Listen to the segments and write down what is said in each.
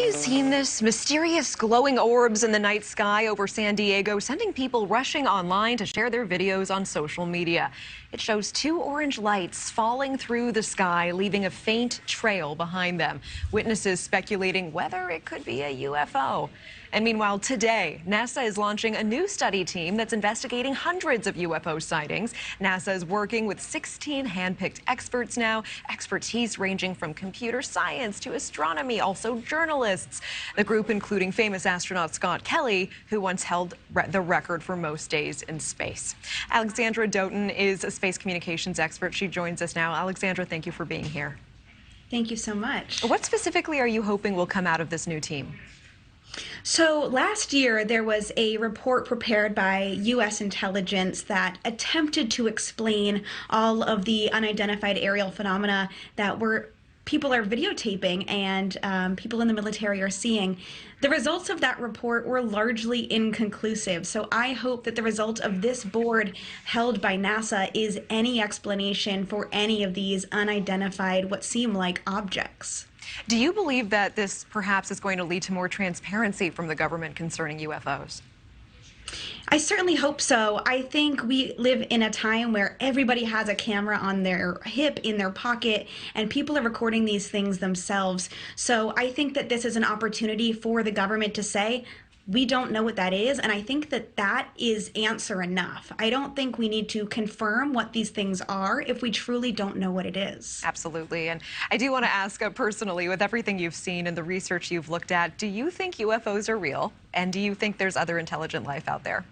you seen this? Mysterious glowing orbs in the night sky over San Diego, sending people rushing online to share their videos on social media. It shows two orange lights falling through the sky, leaving a faint trail behind them. Witnesses speculating whether it could be a UFO. And meanwhile, today, NASA is launching a new study team that's investigating hundreds of UFO sightings. NASA is working with 16 handpicked experts now, expertise ranging from computer science to astronomy, also journalists. The group including famous astronaut Scott Kelly, who once held the record for most days in space. Alexandra Doten is a space communications expert. She joins us now. Alexandra, thank you for being here. Thank you so much. What specifically are you hoping will come out of this new team? So last year, there was a report prepared by U.S. intelligence that attempted to explain all of the unidentified aerial phenomena that people are videotaping and people in the military are seeing. The results of that report were largely inconclusive. So I hope that the result of this board held by NASA is any explanation for any of these unidentified, what seem like objects. Do you believe that this perhaps is going to lead to more transparency from the government concerning UFOs? I certainly hope so. I think we live in a time where everybody has a camera on their hip, in their pocket, and people are recording these things themselves. So I think that this is an opportunity for the government to say, we don't know what that is, and I think that that is answer enough. I don't think we need to confirm what these things are if we truly don't know what it is. Absolutely. And I do want to ask personally, with everything you've seen and the research you've looked at, do you think UFOs are real? And do you think there's other intelligent life out there?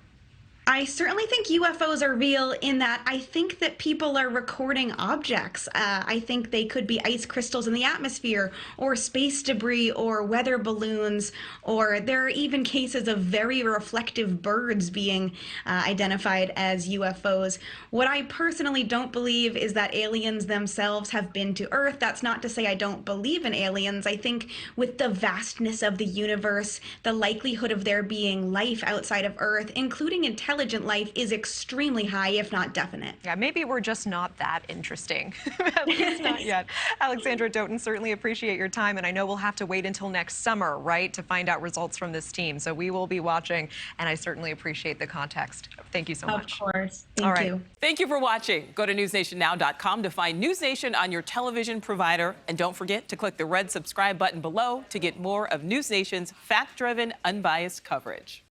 I certainly think UFOs are real in that I think that people are recording objects. I think they could be ice crystals in the atmosphere or space debris or weather balloons, or there are even cases of very reflective birds being identified as UFOs. What I personally don't believe is that aliens themselves have been to Earth. That's not to say I don't believe in aliens. I think with the vastness of the universe, the likelihood of there being life outside of Earth, including intelligent life, is extremely high, if not definite. Yeah, maybe we're just not that interesting. At least not yet. Alexandra Doten, certainly appreciate your time, and I know we'll have to wait until next summer, right, to find out results from this team. So we will be watching, and I certainly appreciate the context. Thank you so much. Of course. Thank you. Thank you for watching. Go to newsnationnow.com to find NewsNation on your television provider, and don't forget to click the red subscribe button below to get more of NewsNation's fact-driven, unbiased coverage.